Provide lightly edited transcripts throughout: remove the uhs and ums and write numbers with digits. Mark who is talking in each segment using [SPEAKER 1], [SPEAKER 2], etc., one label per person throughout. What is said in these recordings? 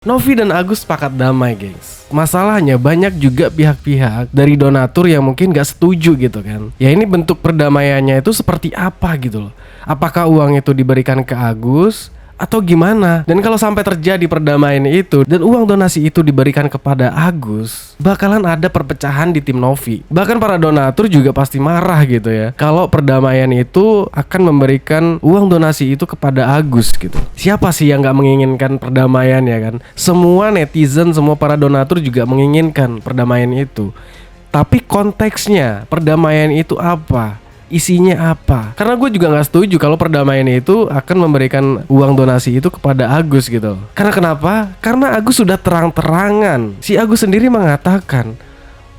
[SPEAKER 1] Novi dan Agus sepakat damai, gengs. Masalahnya banyak juga pihak-pihak dari donatur yang mungkin gak setuju gitu kan. Ya ini bentuk perdamaiannya itu seperti apa gitu loh. Apakah uang itu diberikan ke Agus atau gimana? Dan kalau sampai terjadi perdamaian itu dan uang donasi itu diberikan kepada Agus, bakalan ada perpecahan di tim Novi. Bahkan para donatur juga pasti marah gitu ya kalau perdamaian itu akan memberikan uang donasi itu kepada Agus gitu. Siapa sih yang gak menginginkan perdamaian ya kan? Semua netizen, semua para donatur juga menginginkan perdamaian itu. Tapi konteksnya perdamaian itu apa? Isinya apa? Karena gue juga gak setuju kalau perdamaian itu akan memberikan uang donasi itu kepada Agus gitu. Karena kenapa? Karena Agus sudah terang-terangan. Si Agus sendiri mengatakan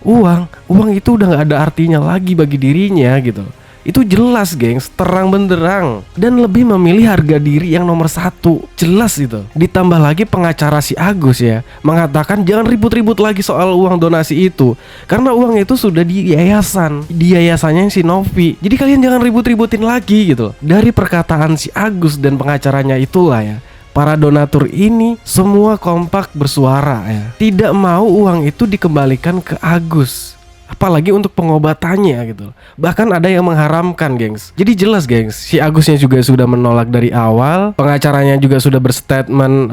[SPEAKER 1] uang itu udah gak ada artinya lagi bagi dirinya gitu. Itu jelas, gengs, terang benderang. Dan lebih memilih harga diri yang nomor satu. Jelas itu. Ditambah lagi pengacara si Agus ya mengatakan jangan ribut-ribut lagi soal uang donasi itu, karena uang itu sudah di yayasan. Di yayasannya si Novi. Jadi kalian jangan ribut-ributin lagi gitu. Dari perkataan si Agus dan pengacaranya itulah ya, para donatur ini semua kompak bersuara ya, tidak mau uang itu dikembalikan ke Agus, apalagi untuk pengobatannya gitu. Bahkan ada yang mengharamkan, gengs. Jadi jelas, gengs, si Agusnya juga sudah menolak dari awal. Pengacaranya juga sudah berstatement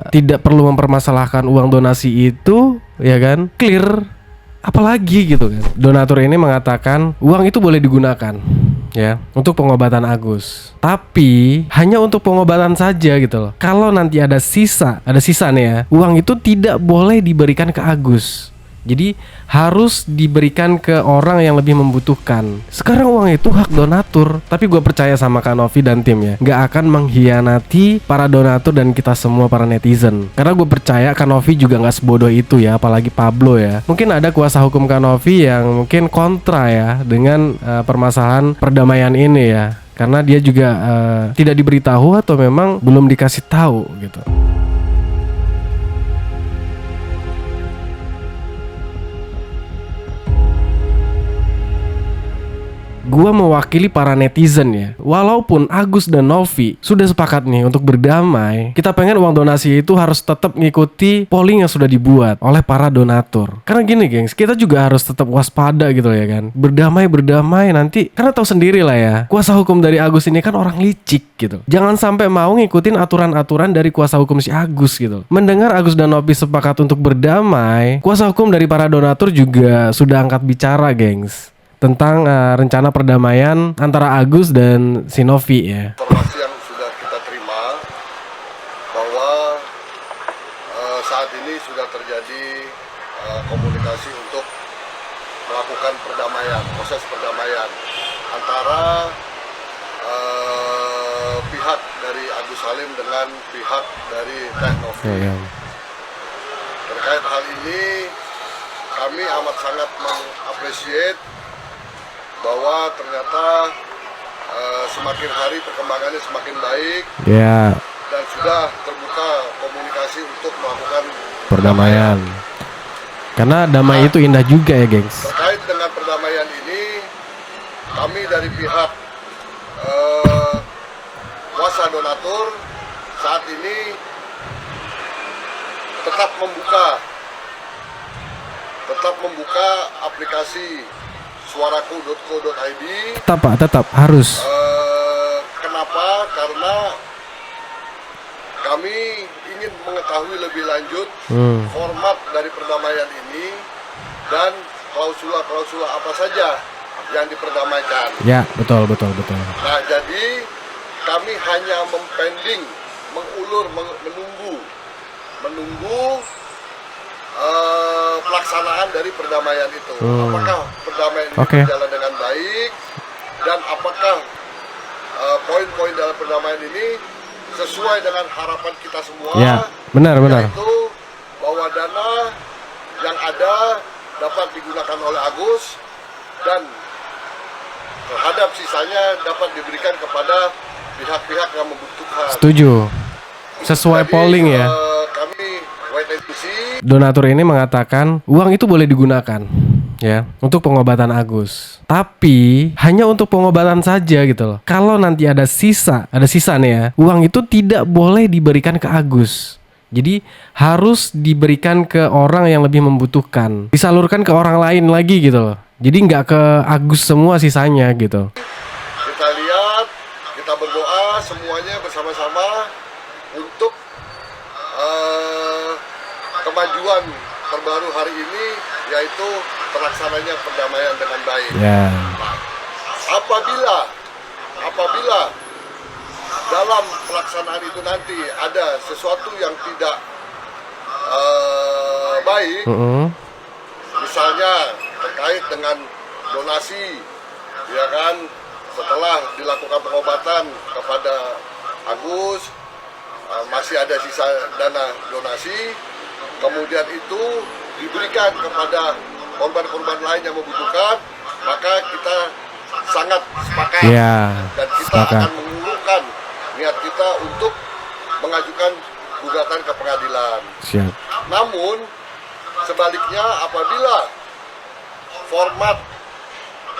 [SPEAKER 1] tidak perlu mempermasalahkan uang donasi itu, ya kan? Clear. Apalagi gitu kan. Donatur ini mengatakan uang itu boleh digunakan ya untuk pengobatan Agus, tapi hanya untuk pengobatan saja gitu loh. Kalau nanti ada sisa nih ya, uang itu tidak boleh diberikan ke Agus. Jadi harus diberikan ke orang yang lebih membutuhkan. Sekarang uang itu hak donatur, tapi gue percaya sama Kak Novi dan tim ya, gak akan mengkhianati para donatur dan kita semua para netizen. Karena gue percaya Kak Novi juga gak sebodoh itu ya, apalagi Pablo ya. Mungkin ada kuasa hukum Kak Novi yang mungkin kontra ya dengan permasalahan perdamaian ini ya, karena dia juga tidak diberitahu atau memang belum dikasih tahu gitu. Gua mewakili para netizen ya. Walaupun Agus dan Novi sudah sepakat nih untuk berdamai, kita pengen uang donasi itu harus tetap ngikuti polling yang sudah dibuat oleh para donatur. Karena gini, gengs, kita juga harus tetap waspada gitu ya kan. Berdamai nanti, karena tahu sendiri lah ya, kuasa hukum dari Agus ini kan orang licik gitu. Jangan sampai mau ngikutin aturan-aturan dari kuasa hukum si Agus gitu. Mendengar Agus dan Novi sepakat untuk berdamai, kuasa hukum dari para donatur juga sudah angkat bicara, gengs, tentang rencana perdamaian antara Agus dan si Novi ya.
[SPEAKER 2] Informasi yang sudah kita terima bahwa saat ini sudah terjadi komunikasi untuk melakukan perdamaian, proses perdamaian antara pihak dari Agus Salim dengan pihak dari Teh Novi.
[SPEAKER 1] Ya.
[SPEAKER 2] Terkait hal ini kami amat sangat mengapresiasi bahwa ternyata semakin hari perkembangannya semakin baik
[SPEAKER 1] Ya.
[SPEAKER 2] dan sudah terbuka komunikasi untuk melakukan
[SPEAKER 1] Perdamaian. Karena damai itu indah juga ya, gengs.
[SPEAKER 2] terkait dengan perdamaian ini. Kami dari pihak kuasa donatur saat ini tetap membuka aplikasi suaraku.co.id.
[SPEAKER 1] Tetap harus.
[SPEAKER 2] Kenapa? Karena kami ingin mengetahui lebih lanjut format dari perdamaian ini dan klausula-klausula apa saja yang diperdamaikan.
[SPEAKER 1] Ya, betul.
[SPEAKER 2] Nah, jadi kami hanya mempending, menunggu pelaksanaan dari perdamaian itu. Apakah perdamaian ini berjalan dengan baik dan apakah poin-poin dalam perdamaian ini sesuai dengan harapan kita semua.
[SPEAKER 1] Ya, benar.
[SPEAKER 2] Yaitu bahwa dana yang ada dapat digunakan oleh Agus dan terhadap sisanya dapat diberikan kepada pihak-pihak yang membutuhkan.
[SPEAKER 1] Setuju. Sesuai polling ya.
[SPEAKER 2] Kami wait and see.
[SPEAKER 1] Donatur ini mengatakan uang itu boleh digunakan ya untuk pengobatan Agus, tapi hanya untuk pengobatan saja gitu loh. Kalau nanti ada sisa nih ya, uang itu tidak boleh diberikan ke Agus. Jadi harus diberikan ke orang yang lebih membutuhkan, disalurkan ke orang lain lagi gitu loh. Jadi nggak ke Agus semua sisanya gitu.
[SPEAKER 2] Kita lihat, kita berdoa semuanya bersama-sama untuk kemajuan terbaru hari ini, yaitu terlaksananya perdamaian dengan baik.
[SPEAKER 1] Ya.
[SPEAKER 2] Apabila dalam pelaksanaan itu nanti ada sesuatu yang tidak baik, misalnya terkait dengan donasi, ya kan, setelah dilakukan pengobatan kepada Agus, masih ada sisa dana donasi, kemudian itu diberikan kepada korban-korban lain yang membutuhkan, maka kita sangat sepakat, dan kita akan mengulurkan niat kita untuk mengajukan gugatan ke pengadilan.
[SPEAKER 1] Siap.
[SPEAKER 2] Namun sebaliknya, apabila format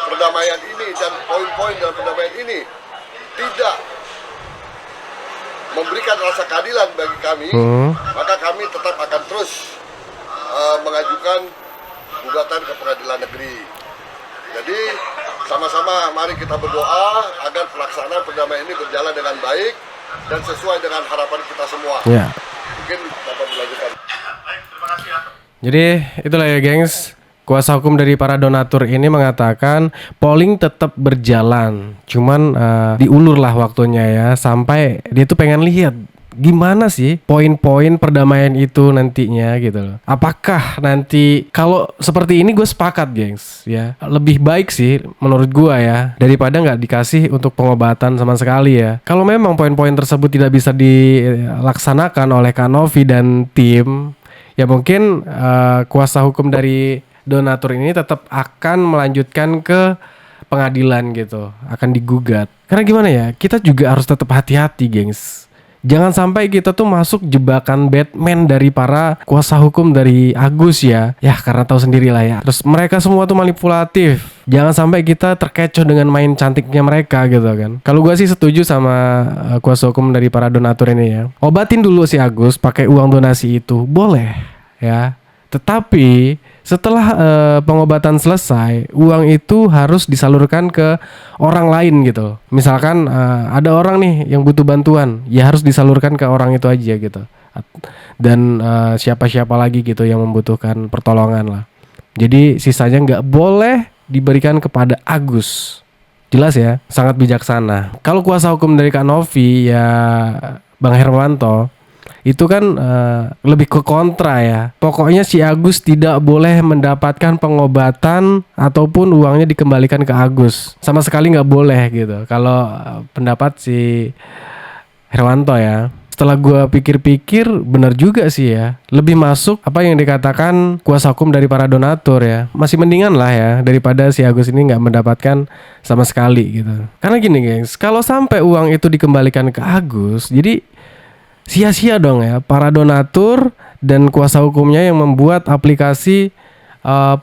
[SPEAKER 2] perdamaian ini dan poin-poin dalam perdamaian ini tidak memberikan rasa keadilan bagi kami, maka kami tetap akan terus mengajukan gugatan ke pengadilan negeri. Jadi sama-sama mari kita berdoa agar pelaksanaan perdamaian ini berjalan dengan baik dan sesuai dengan harapan kita semua.
[SPEAKER 1] Ya.
[SPEAKER 2] Mungkin dapat dilanjutkan.
[SPEAKER 1] Jadi itulah ya gengs, kuasa hukum dari para donatur ini mengatakan polling tetap berjalan, cuman diulur lah waktunya ya, sampai dia tuh pengen lihat gimana sih poin-poin perdamaian itu nantinya gitu loh. Apakah nanti kalau seperti ini, gue sepakat gengs ya, lebih baik sih menurut gue ya daripada nggak dikasih untuk pengobatan sama sekali ya. Kalau memang poin-poin tersebut tidak bisa dilaksanakan oleh Kak Novi dan tim, ya mungkin kuasa hukum dari donatur ini tetap akan melanjutkan ke pengadilan gitu, akan digugat. Karena gimana ya, kita juga harus tetap hati-hati gengs. Jangan sampai kita tuh masuk jebakan Batman dari para kuasa hukum dari Agus ya. Ya karena tahu sendiri lah ya. Terus mereka semua tuh manipulatif. Jangan sampai kita terkecoh dengan main cantiknya mereka gitu kan. Kalau gue sih setuju sama kuasa hukum dari para donatur ini ya. Obatin dulu si Agus pakai uang donasi itu, boleh ya. Tetapi setelah pengobatan selesai, uang itu harus disalurkan ke orang lain gitu. Misalkan ada orang nih yang butuh bantuan, ya harus disalurkan ke orang itu aja gitu. Dan siapa-siapa lagi gitu yang membutuhkan pertolongan lah. Jadi sisanya nggak boleh diberikan kepada Agus. Jelas ya, sangat bijaksana. Kalau kuasa hukum dari Kak Novi ya Bang Hermanto, itu kan lebih ke kontra ya. Pokoknya si Agus tidak boleh mendapatkan pengobatan ataupun uangnya dikembalikan ke Agus. Sama sekali nggak boleh gitu. Kalau pendapat si Herwanto ya. Setelah gue pikir-pikir benar juga sih ya. Lebih masuk apa yang dikatakan kuasa hukum dari para donatur ya. Masih mendingan lah ya daripada si Agus ini nggak mendapatkan sama sekali gitu. Karena gini gengs, kalau sampai uang itu dikembalikan ke Agus, jadi sia-sia dong ya para donatur dan kuasa hukumnya yang membuat aplikasi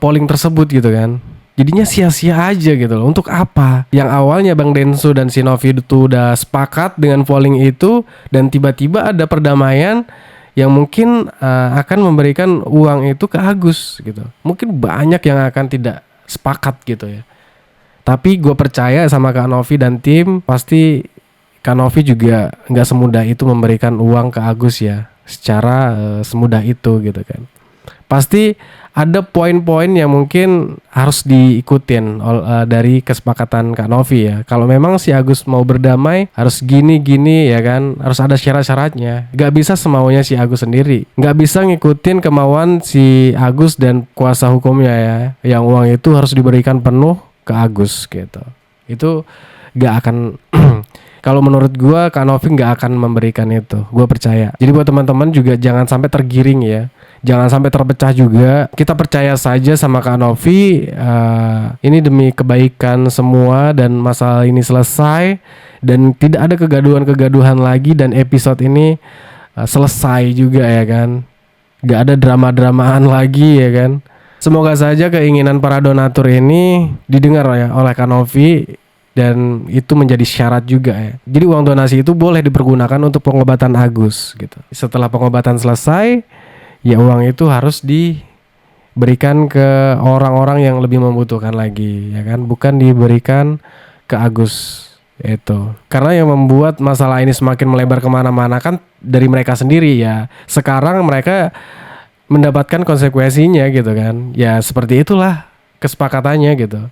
[SPEAKER 1] polling tersebut gitu kan. Jadinya sia-sia aja gitu loh. Untuk apa? Yang awalnya Bang Densu dan si Novi itu udah sepakat dengan polling itu, dan tiba-tiba ada perdamaian yang mungkin akan memberikan uang itu ke Agus gitu. Mungkin banyak yang akan tidak sepakat gitu ya. Tapi gue percaya sama Kak Novi dan tim, pasti Kak Novi juga nggak semudah itu memberikan uang ke Agus ya, secara semudah itu gitu kan. Pasti ada poin-poin yang mungkin harus diikutin dari kesepakatan Kak Novi ya. Kalau memang si Agus mau berdamai harus gini-gini ya kan, harus ada syarat-syaratnya. Nggak bisa semaunya si Agus sendiri, nggak bisa ngikutin kemauan si Agus dan kuasa hukumnya ya, yang uang itu harus diberikan penuh ke Agus gitu. Itu nggak akan kalau menurut gue Kak Novi nggak akan memberikan itu, gue percaya. Jadi buat teman-teman juga jangan sampai tergiring ya, jangan sampai terpecah juga. Kita percaya saja sama Kak Novi, ini demi kebaikan semua dan masalah ini selesai dan tidak ada kegaduhan-kegaduhan lagi, dan episode ini selesai juga ya kan. Gak ada drama-dramaan lagi ya kan. Semoga saja keinginan para donatur ini didengar ya oleh Kak Novi dan itu menjadi syarat juga ya. Jadi uang donasi itu boleh dipergunakan untuk pengobatan Agus gitu. Setelah pengobatan selesai, ya uang itu harus diberikan ke orang-orang yang lebih membutuhkan lagi, ya kan? Bukan diberikan ke Agus itu. Karena yang membuat masalah ini semakin melebar kemana-mana kan dari mereka sendiri ya. Sekarang mereka mendapatkan konsekuensinya gitu kan. Ya seperti itulah kesepakatannya gitu.